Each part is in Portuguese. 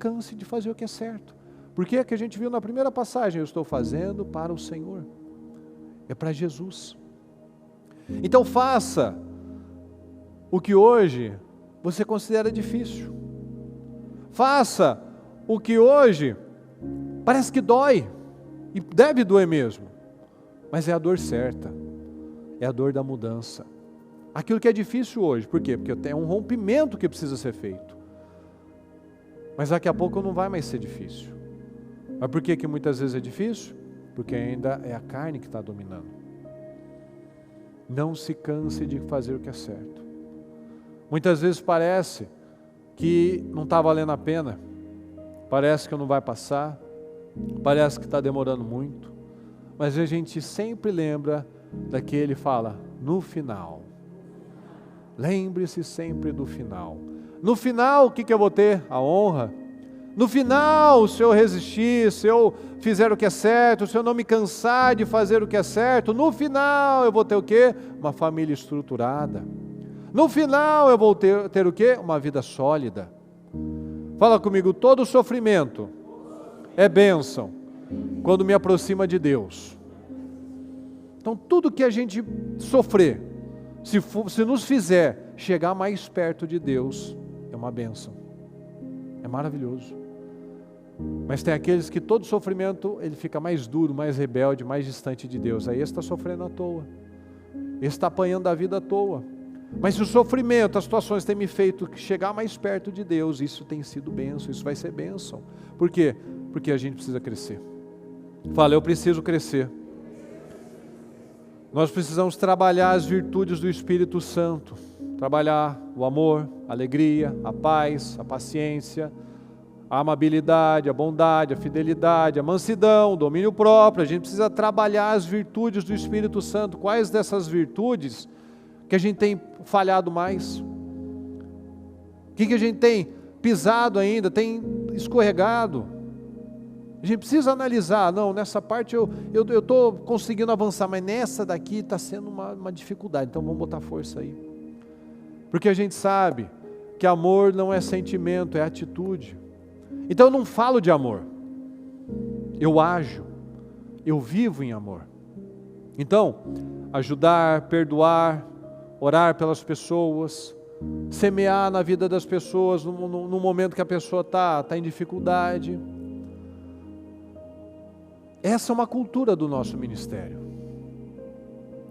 canse de fazer o que é certo. Porque é que a gente viu na primeira passagem, eu estou fazendo para o Senhor. É para Jesus. Então faça o que hoje você considera difícil. Faça o que hoje parece que dói. E deve doer mesmo. Mas é a dor certa. É a dor da mudança. Aquilo que é difícil hoje. Por quê? Porque tem um rompimento que precisa ser feito. Mas daqui a pouco não vai mais ser difícil. Mas por que muitas vezes é difícil? Porque ainda é a carne que está dominando. Não se canse de fazer o que é certo. Muitas vezes parece que não está valendo a pena. Parece que não vai passar. Parece que está demorando muito. Mas a gente sempre lembra daquele fala, no final. Lembre-se sempre do final. No final, o que eu vou ter? A honra. No final, se eu resistir, se eu fizer o que é certo, se eu não me cansar de fazer o que é certo, no final eu vou ter o quê? Uma família estruturada. No final eu vou ter o quê? Uma vida sólida. Fala comigo, todo sofrimento é bênção quando me aproxima de Deus. Então tudo que a gente sofrer, se nos fizer chegar mais perto de Deus, é uma bênção. É maravilhoso. Mas tem aqueles que todo sofrimento ele fica mais duro, mais rebelde, mais distante de Deus. Aí esse está sofrendo à toa. Esse está apanhando a vida à toa. Mas se o sofrimento, as situações têm me feito chegar mais perto de Deus, isso tem sido bênção, isso vai ser bênção. Por quê? Porque a gente precisa crescer. Fala, eu preciso crescer. Nós precisamos trabalhar as virtudes do Espírito Santo. Trabalhar o amor, a alegria, a paz, a paciência, a amabilidade, a bondade, a fidelidade, a mansidão, o domínio próprio. A gente precisa trabalhar as virtudes do Espírito Santo. Quais dessas virtudes que a gente tem falhado mais? O que a gente tem pisado ainda, tem escorregado? A gente precisa analisar, não, nessa parte eu estou conseguindo avançar, mas nessa daqui está sendo uma dificuldade, então vamos botar força aí. Porque a gente sabe que amor não é sentimento, é atitude. Então eu não falo de amor, eu ajo, eu vivo em amor. Então, ajudar, perdoar, orar pelas pessoas, semear na vida das pessoas no momento que a pessoa está em dificuldade. Essa é uma cultura do nosso ministério.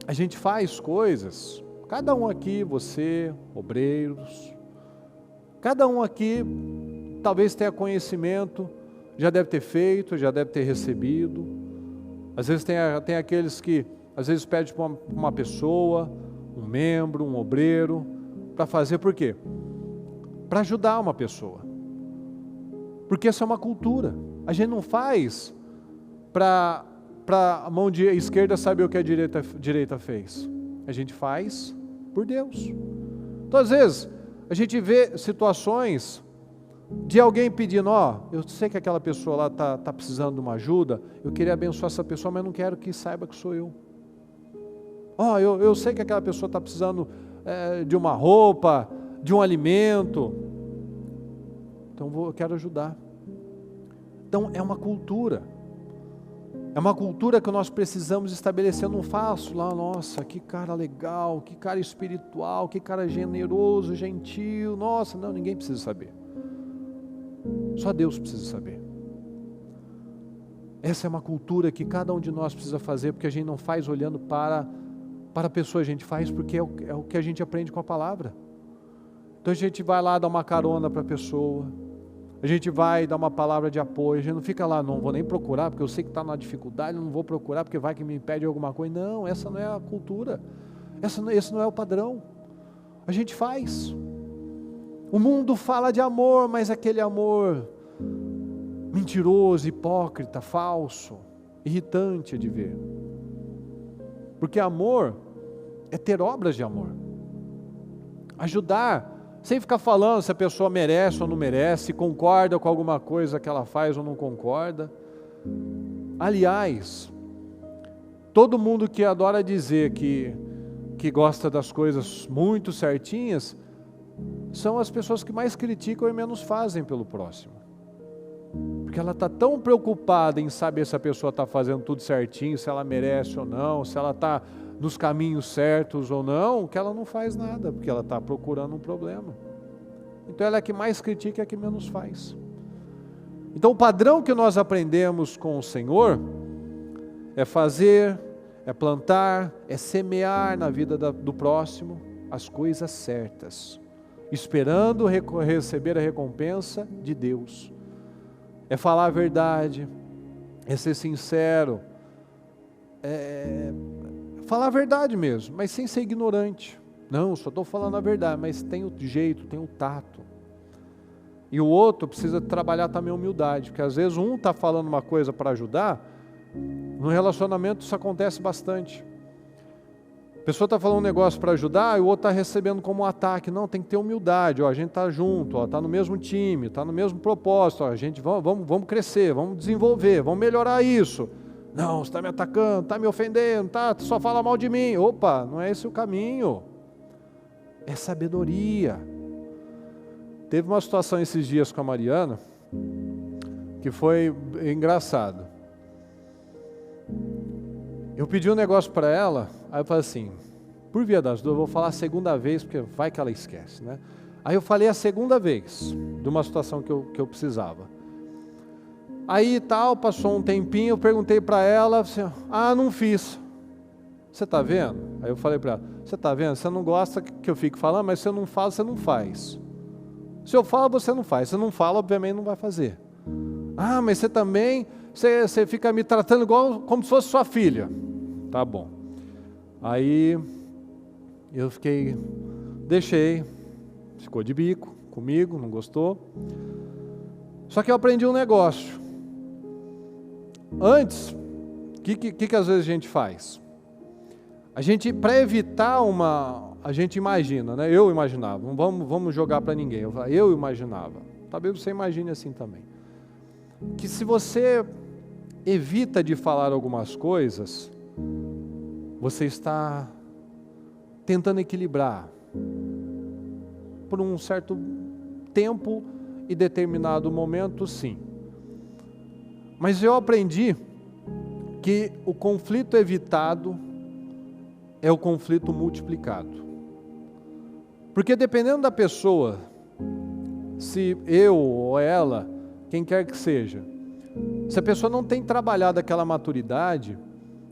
A gente faz coisas, cada um aqui, você, obreiros, cada um aqui talvez tenha conhecimento, já deve ter feito, já deve ter recebido. Às vezes tem aqueles que, às vezes pede para uma pessoa, um membro, um obreiro, para fazer, por quê? Para ajudar uma pessoa. Porque essa é uma cultura. A gente não faz para a mão esquerda saber o que a direita fez. A gente faz por Deus. Então, às vezes, a gente vê situações de alguém pedindo, eu sei que aquela pessoa lá está precisando de uma ajuda, eu queria abençoar essa pessoa, mas não quero que saiba que sou eu. Eu sei que aquela pessoa está precisando de uma roupa, de um alimento, então eu quero ajudar. Então é uma cultura que nós precisamos estabelecer. Eu não faço lá, nossa, que cara legal, que cara espiritual, que cara generoso, gentil, nossa, não, ninguém precisa saber. Só Deus precisa saber. Essa é uma cultura que cada um de nós precisa fazer, porque a gente não faz olhando para a pessoa, a gente faz porque é o que a gente aprende com a palavra. Então a gente vai lá dar uma carona para a pessoa, a gente vai dar uma palavra de apoio, a gente não fica lá, não vou nem procurar, porque eu sei que está na dificuldade, não vou procurar, porque vai que me impede alguma coisa. Não, essa não é a cultura, esse não é o padrão. A gente faz. O mundo fala de amor, mas aquele amor mentiroso, hipócrita, falso, irritante de ver. Porque amor é ter obras de amor. Ajudar, sem ficar falando se a pessoa merece ou não merece, se concorda com alguma coisa que ela faz ou não concorda. Aliás, todo mundo que adora dizer que gosta das coisas muito certinhas, são as pessoas que mais criticam e menos fazem pelo próximo. Porque ela está tão preocupada em saber se a pessoa está fazendo tudo certinho, se ela merece ou não, se ela está nos caminhos certos ou não, que ela não faz nada, porque ela está procurando um problema. Então ela é a que mais critica e a que menos faz. Então o padrão que nós aprendemos com o Senhor é fazer, é plantar, é semear na vida do próximo as coisas certas, esperando receber a recompensa de Deus. É falar a verdade, é ser sincero, é falar a verdade mesmo, mas sem ser ignorante. Não, só estou falando a verdade, mas tem o jeito, tem o tato. E o outro precisa trabalhar também a humildade, porque às vezes um está falando uma coisa para ajudar, no relacionamento isso acontece bastante. A pessoa está falando um negócio para ajudar e o outro está recebendo como um ataque. Não, tem que ter humildade, a gente está junto, está no mesmo time, está no mesmo propósito, a gente vamos crescer, vamos desenvolver, vamos melhorar isso. Não, você está me atacando, está me ofendendo, só fala mal de mim. Opa, não é esse o caminho. É sabedoria. Teve uma situação esses dias com a Mariana que foi engraçado. Eu pedi um negócio para ela, aí eu falei assim, por via das dúvidas, eu vou falar a segunda vez, porque vai que ela esquece, né? Aí eu falei a segunda vez, de uma situação que eu precisava. Aí tal, passou um tempinho, eu perguntei para ela, assim, não fiz. Você está vendo? Aí eu falei para ela, você está vendo? Você não gosta que eu fique falando, mas se eu não falo, você não faz. Se eu falo, você não faz. Se eu não falo, obviamente não vai fazer. Mas você também, você fica me tratando igual, como se fosse sua filha. Tá bom. Aí eu deixei, ficou de bico comigo, não gostou. Só que eu aprendi um negócio. Antes, o que às vezes a gente faz? A gente, para evitar a gente imagina, né? Eu imaginava, não vamos jogar para ninguém. Eu imaginava, talvez você imagine assim também. Que se você evita de falar algumas coisas, você está tentando equilibrar por um certo tempo e determinado momento, sim. Mas eu aprendi que o conflito evitado é o conflito multiplicado. Porque dependendo da pessoa, se eu ou ela, quem quer que seja, se a pessoa não tem trabalhado aquela maturidade,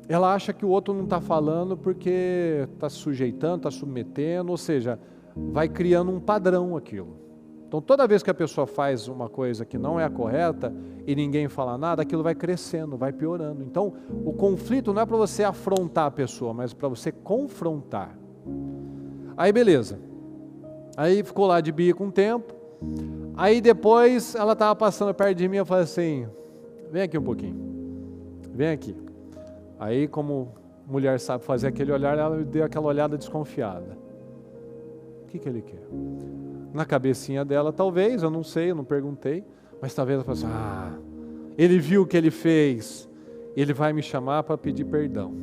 ela acha que o outro não está falando porque está se sujeitando, está submetendo, ou seja, vai criando um padrão aquilo. Então toda vez que a pessoa faz uma coisa que não é a correta e ninguém fala nada, aquilo vai crescendo, vai piorando. Então o conflito não é para você afrontar a pessoa, mas para você confrontar. Aí beleza, aí ficou lá de bico um tempo, aí depois ela estava passando perto de mim, eu falei assim, vem aqui um pouquinho, vem aqui. Aí como mulher sabe fazer aquele olhar, ela me deu aquela olhada desconfiada. O que ele quer? Na cabecinha dela, talvez, eu não sei, eu não perguntei, mas talvez ela falou assim, ele viu o que ele fez, ele vai me chamar para pedir perdão.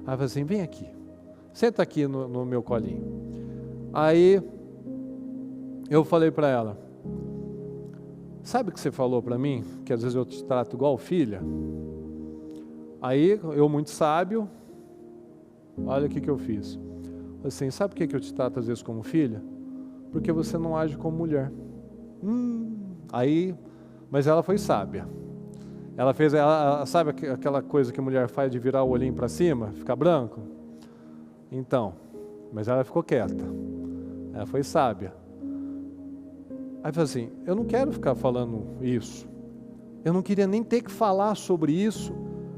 Aí eu falei assim, vem aqui, senta aqui no meu colinho. Aí eu falei para ela, sabe o que você falou para mim? Que às vezes eu te trato igual filha? Aí eu muito sábio, olha o que eu fiz. Assim, sabe por que eu te trato às vezes como filha? Porque você não age como mulher. Aí, mas ela foi sábia. Ela fez, sabe aquela coisa que a mulher faz de virar o olhinho para cima, ficar branco? Então, mas ela ficou quieta. Ela foi sábia. Aí falou assim, eu não quero ficar falando isso. Eu não queria nem ter que falar sobre isso,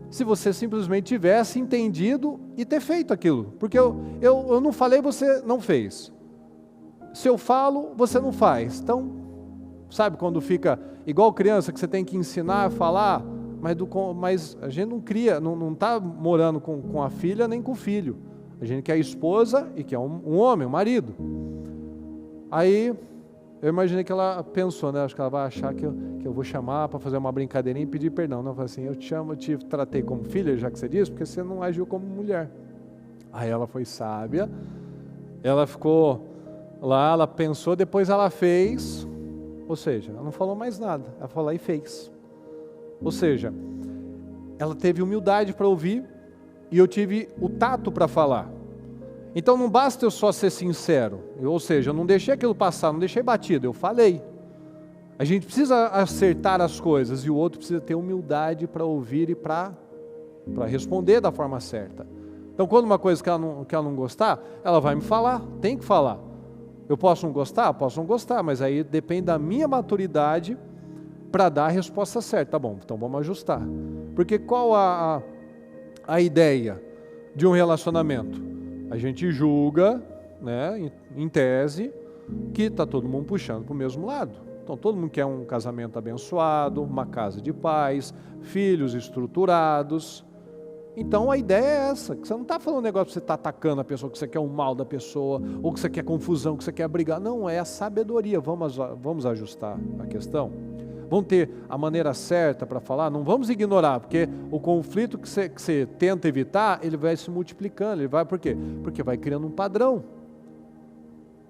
se você simplesmente tivesse entendido e ter feito aquilo. Porque eu não falei, você não fez. Se eu falo, você não faz. Então, sabe quando fica igual criança que você tem que ensinar a falar, mas a gente não cria, não está morando com a filha nem com o filho. A gente quer a esposa e quer um homem, um marido. Aí, eu imaginei que ela pensou, né? Acho que ela vai achar que eu vou chamar para fazer uma brincadeirinha e pedir perdão. Não, eu falei assim, eu te tratei como filha, já que você disse, porque você não agiu como mulher. Aí ela foi sábia, ela ficou lá, ela pensou, depois ela fez, ou seja, ela não falou mais nada, ela falou e fez. Ou seja, ela teve humildade para ouvir e eu tive o tato para falar. Então não basta eu só ser sincero, ou seja, eu não deixei aquilo passar, não deixei batido, eu falei. A gente precisa acertar as coisas e o outro precisa ter humildade para ouvir e para responder da forma certa. Então quando uma coisa que ela não gostar, ela vai me falar, tem que falar. Eu posso não gostar? Posso não gostar, mas aí depende da minha maturidade para dar a resposta certa. Tá bom, então vamos ajustar. Porque qual a ideia de um relacionamento? A gente julga, né, em tese, que está todo mundo puxando para o mesmo lado. Então todo mundo quer um casamento abençoado, uma casa de paz, filhos estruturados. Então a ideia é essa, que você não está falando um negócio que você está atacando a pessoa, que você quer o mal da pessoa, ou que você quer confusão, que você quer brigar. Não, é a sabedoria. Vamos ajustar a questão. Vamos ter a maneira certa para falar, não vamos ignorar, porque o conflito que você tenta evitar, ele vai se multiplicando, ele vai por quê? Porque vai criando um padrão.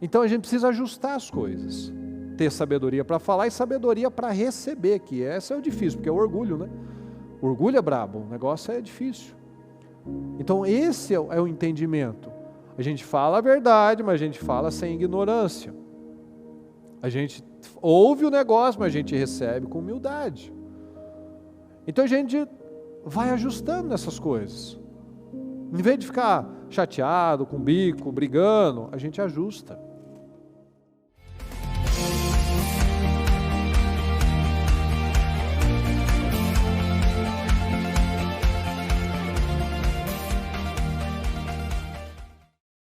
Então a gente precisa ajustar as coisas, ter sabedoria para falar e sabedoria para receber, que esse é o difícil, porque é o orgulho, né? O orgulho é brabo, o negócio é difícil. Então esse é o entendimento. A gente fala a verdade, mas a gente fala sem ignorância. A gente ouve o negócio, mas a gente recebe com humildade. Então a gente vai ajustando nessas coisas. Em vez de ficar chateado, com o bico, brigando, a gente ajusta.